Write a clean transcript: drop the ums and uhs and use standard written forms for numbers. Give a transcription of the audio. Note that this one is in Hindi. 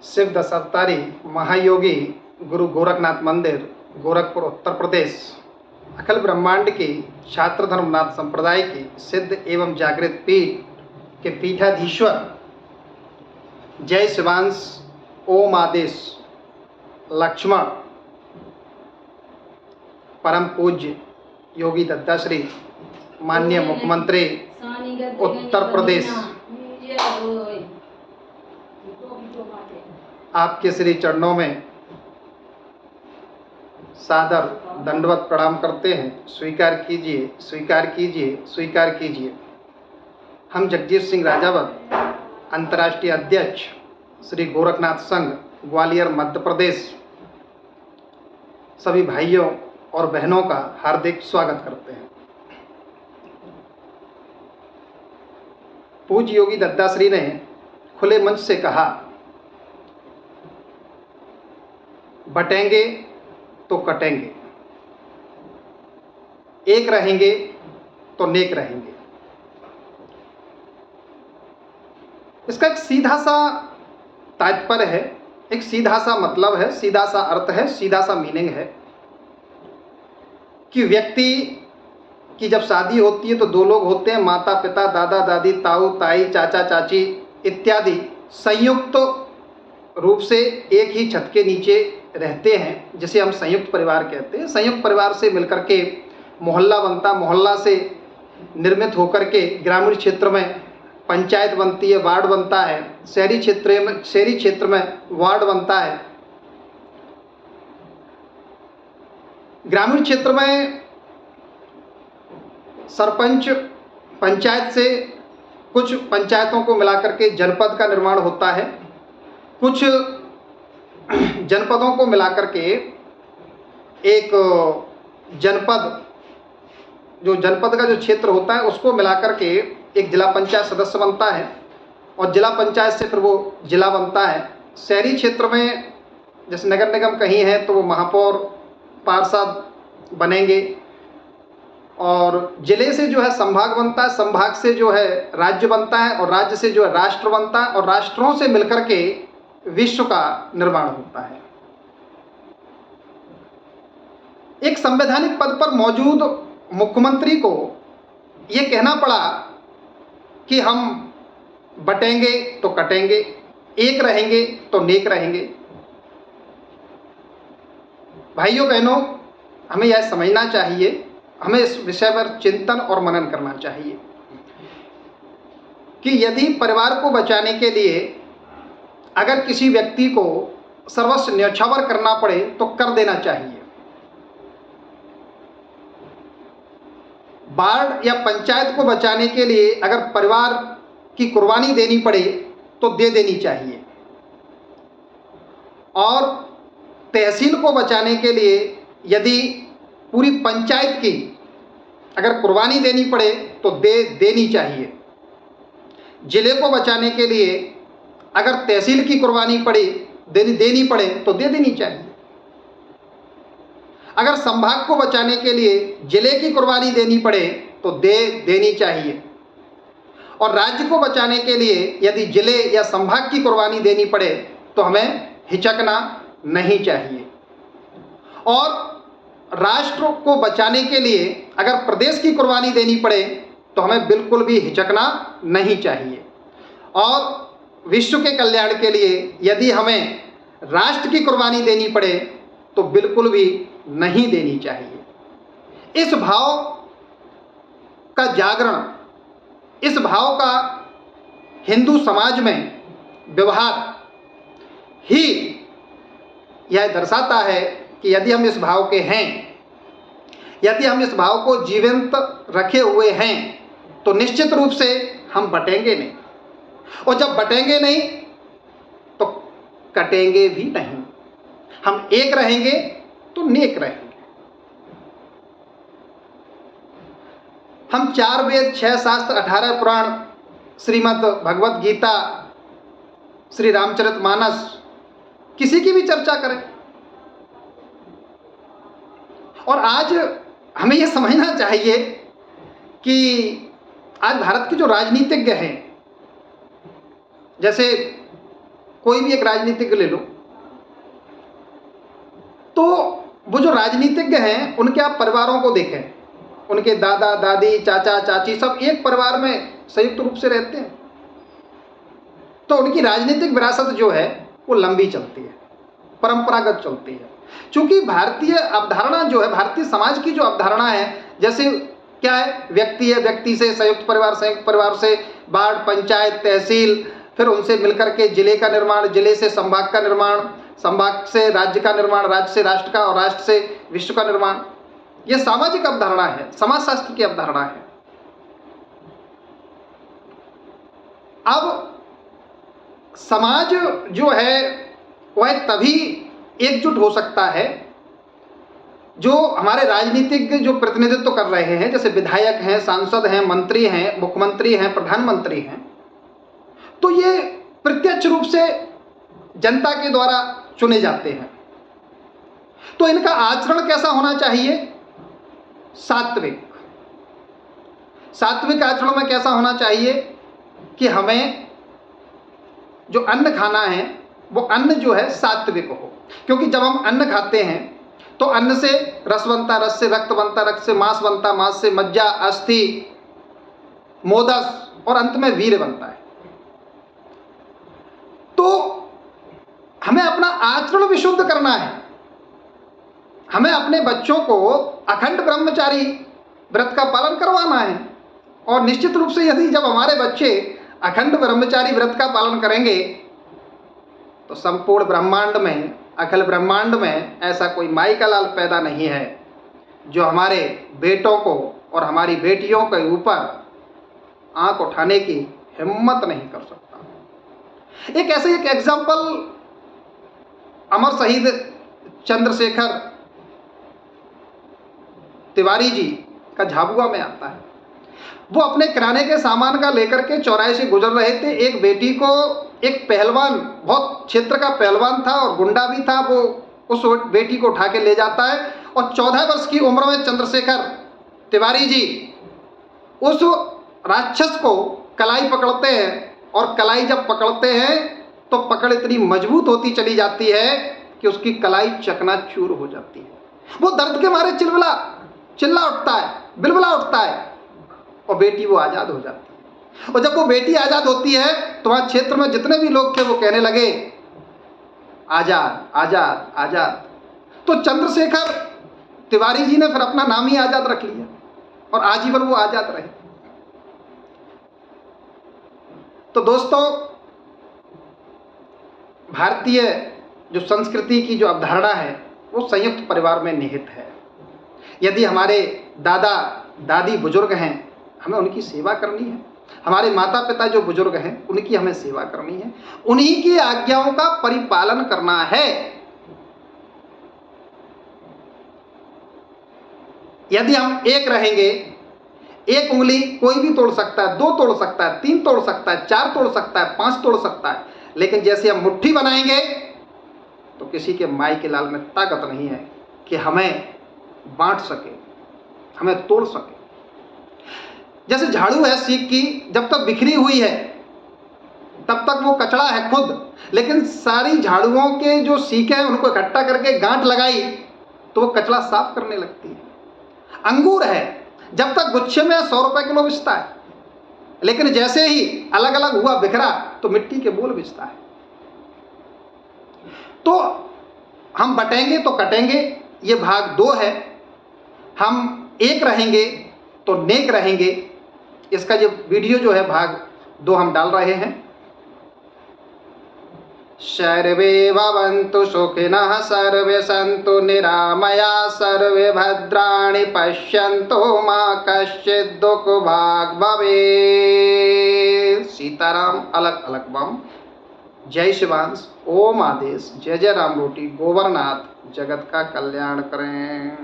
शिव दशावतारी महायोगी गुरु गोरखनाथ मंदिर, गोरखपुर, उत्तर प्रदेश, अखिल ब्रह्मांड की छात्र धर्मनाथ संप्रदाय की सिद्ध एवं जागृत पीठ के पीठाधीश्वर जय शिवांश ओम आदेश लक्ष्मण परम पूज्य योगी दत्ताश्री माननीय मुख्यमंत्री उत्तर प्रदेश, आपके श्री चरणों में सादर दंडवत प्रणाम करते हैं। स्वीकार कीजिए, स्वीकार कीजिए, स्वीकार कीजिए। हम जगजीत सिंह राजावत, अंतर्राष्ट्रीय अध्यक्ष श्री गोरखनाथ संघ, ग्वालियर, मध्य प्रदेश, सभी भाइयों और बहनों का हार्दिक स्वागत करते हैं। पूज्य योगी दत्ताश्री ने खुले मंच से कहा, बटेंगे तो कटेंगे, एक रहेंगे तो नेक रहेंगे। इसका एक सीधा सा तात्पर्य है, एक सीधा सा मतलब है, सीधा सा अर्थ है, सीधा सा मीनिंग है कि व्यक्ति की जब शादी होती है तो दो लोग होते हैं, माता पिता, दादा दादी, ताऊ ताई, चाचा चाची इत्यादि संयुक्त रूप से एक ही छत के नीचे रहते हैं, जिसे हम संयुक्त परिवार कहते हैं। संयुक्त परिवार से मिलकर के मोहल्ला बनता, मोहल्ला से निर्मित होकर के ग्रामीण क्षेत्र में पंचायत बनती है, वार्ड बनता है, शहरी क्षेत्र में वार्ड बनता है। ग्रामीण क्षेत्र में सरपंच, पंचायत से कुछ पंचायतों को मिलाकर के जनपद का निर्माण होता है, कुछ जनपदों को मिलाकर के एक जनपद, जो जनपद का जो क्षेत्र होता है उसको मिलाकर के एक जिला पंचायत सदस्य बनता है, और जिला पंचायत से फिर वो जिला बनता है। शहरी क्षेत्र में जैसे नगर निगम कहीं है तो वो महापौर, पार्षद बनेंगे, और जिले से जो है संभाग बनता है, संभाग से जो है राज्य बनता है, और राज्य से जो है राष्ट्र बनता है, और राष्ट्रों से मिलकर के विश्व का निर्माण होता है। एक संवैधानिक पद पर मौजूद मुख्यमंत्री को यह कहना पड़ा कि हम बटेंगे तो कटेंगे, एक रहेंगे तो नेक रहेंगे। भाइयों बहनों, हमें यह समझना चाहिए, हमें इस विषय पर चिंतन और मनन करना चाहिए कि यदि परिवार को बचाने के लिए अगर किसी व्यक्ति को सर्वस्व न्यौछावर करना पड़े तो कर देना चाहिए। वार्ड या पंचायत को बचाने के लिए अगर परिवार की कुर्बानी देनी पड़े तो दे देनी चाहिए, और तहसील को बचाने के लिए यदि पूरी पंचायत की अगर कुर्बानी देनी पड़े तो देनी चाहिए। जिले को बचाने के लिए अगर तहसील की कुर्बानी पड़े देनी पड़े तो दे देनी चाहिए। अगर संभाग को बचाने के लिए जिले की कुर्बानी देनी पड़े तो देनी चाहिए, और राज्य को बचाने के लिए यदि जिले या संभाग की कुर्बानी देनी पड़े तो हमें हिचकना नहीं चाहिए। और राष्ट्र को बचाने के लिए अगर प्रदेश की कुर्बानी देनी पड़े तो हमें बिल्कुल भी हिचकना नहीं चाहिए। और विश्व के कल्याण के लिए यदि हमें राष्ट्र की कुर्बानी देनी पड़े तो बिल्कुल भी नहीं देनी चाहिए। इस भाव का जागरण, इस भाव का हिंदू समाज में व्यवहार ही यह दर्शाता है कि यदि हम इस भाव के हैं, यदि हम इस भाव को जीवंत रखे हुए हैं तो निश्चित रूप से हम बटेंगे नहीं, और जब बटेंगे नहीं तो कटेंगे भी नहीं। हम एक रहेंगे तो नेक रहेंगे। हम 4 वेद, 6 शास्त्र, 18 पुराण, श्रीमद् भगवत गीता, श्री रामचरितमानस, किसी की भी चर्चा करें, और आज हमें यह समझना चाहिए कि आज भारत के जो राजनीतिज्ञ हैं, जैसे कोई भी एक राजनीतिज्ञ ले लो, तो वो जो राजनीतिज्ञ हैं उनके आप परिवारों को देखें, उनके दादा दादी चाचा चाची सब एक परिवार में संयुक्त रूप से रहते हैं, तो उनकी राजनीतिक विरासत जो है वो लंबी चलती है, परंपरागत चलती है। क्योंकि भारतीय अवधारणा जो है, भारतीय समाज की जो अवधारणा है, जैसे क्या है, व्यक्ति है, व्यक्ति से संयुक्त परिवार से वार्ड, पंचायत, तहसील, फिर उनसे मिलकर के जिले का निर्माण, जिले से संभाग का निर्माण, संभाग से राज्य का निर्माण, राज्य से राष्ट्र का, और राष्ट्र से विश्व का निर्माण। यह सामाजिक अवधारणा है, समाजशास्त्र की अवधारणा है। अब समाज जो है वह तभी एकजुट हो सकता है जो हमारे राजनीतिज्ञ जो प्रतिनिधित्व कर रहे हैं, जैसे विधायक हैं, सांसद हैं, मंत्री हैं, मुख्यमंत्री हैं, प्रधानमंत्री हैं, तो ये प्रत्यक्ष रूप से जनता के द्वारा चुने जाते हैं। तो इनका आचरण कैसा होना चाहिए? सात्विक। सात्विक आचरण में कैसा होना चाहिए कि हमें जो अन्न खाना है वो अन्न जो है सात्विक हो, क्योंकि जब हम अन्न खाते हैं तो अन्न से रस बनता, रस से रक्त बनता, रक्त से मांस बनता, मांस से मज्जा, अस्थि, मोदक और अंत में वीर्य बनता है। तो हमें अपना आचरण विशुद्ध करना है। हमें अपने बच्चों को अखंड ब्रह्मचारी व्रत का पालन करवाना है, और निश्चित रूप से यदि जब हमारे बच्चे अखंड ब्रह्मचारी व्रत का पालन करेंगे तो संपूर्ण ब्रह्मांड में, अखिल ब्रह्मांड में ऐसा कोई माई का लाल पैदा नहीं है जो हमारे बेटों को और हमारी बेटियों के ऊपर आंख उठाने की हिम्मत नहीं कर सकता। एक ऐसे एक एग्जाम्पल अमर शहीद चंद्रशेखर तिवारी जी का झाबुआ में आता है। वो अपने किराने के सामान का लेकर के चौराहे से गुजर रहे थे। एक बेटी को एक पहलवान, बहुत क्षेत्र का पहलवान था और गुंडा भी था, वो उस बेटी को उठा के ले जाता है, और 14 वर्ष की उम्र में चंद्रशेखर तिवारी जी उस राक्षस को कलाई पकड़ते हैं, और कलाई जब पकड़ते हैं तो पकड़ इतनी मजबूत होती चली जाती है कि उसकी कलाई चकनाचूर हो जाती है। वो दर्द के मारे चिल्ला उठता है, बिलबिला उठता है, और बेटी वो आज़ाद हो जाती है। और जब वो बेटी आज़ाद होती है तो वहाँ क्षेत्र में जितने भी लोग थे वो कहने लगे आज़ाद आज़ाद आज़ाद। तो चंद्रशेखर तिवारी जी ने फिर अपना नाम ही आज़ाद रख लिया, और आजीवन वो आज़ाद रहे। तो दोस्तों, भारतीय जो संस्कृति की जो अवधारणा है वो संयुक्त परिवार में निहित है। यदि हमारे दादा दादी बुजुर्ग हैं, हमें उनकी सेवा करनी है। हमारे माता पिता जो बुजुर्ग हैं उनकी हमें सेवा करनी है, उन्हीं की आज्ञाओं का परिपालन करना है। यदि हम एक रहेंगे, एक उंगली कोई भी तोड़ सकता है, 2 तोड़ सकता है, 3 तोड़ सकता है, 4 तोड़ सकता है, 5 तोड़ सकता है, लेकिन जैसे हम मुट्ठी बनाएंगे तो किसी के माई के लाल में ताकत नहीं है कि हमें बांट सके, हमें तोड़ सके। जैसे झाड़ू है सीख की, जब तक बिखरी हुई है तब तक वो कचड़ा है खुद, लेकिन सारी झाड़ुओं के जो सीखें हैं उनको इकट्ठा करके गांठ लगाई तो वो कचड़ा साफ करने लगती है। अंगूर है, जब तक गुच्छे में 100 रुपए किलो बिकता है, लेकिन जैसे ही अलग अलग हुआ बिखरा तो मिट्टी के बोल बिकता है। तो हम बटेंगे तो कटेंगे, ये भाग 2 है। हम एक रहेंगे तो नेक रहेंगे। इसका जो वीडियो जो है भाग 2 हम डाल रहे हैं। सर्वे भवन्तु सुखिनः, सर्वे सन्तु निरामया, सर्वे भद्राणि पश्यन्तु, मा कश्चित् दुःख भाग् भवेत्। सीताराम, अलग अलग बम। जय शिवांश, ओम आदेश, जय जय राम रोटी, गोवर्धनाथ जगत का कल्याण करें।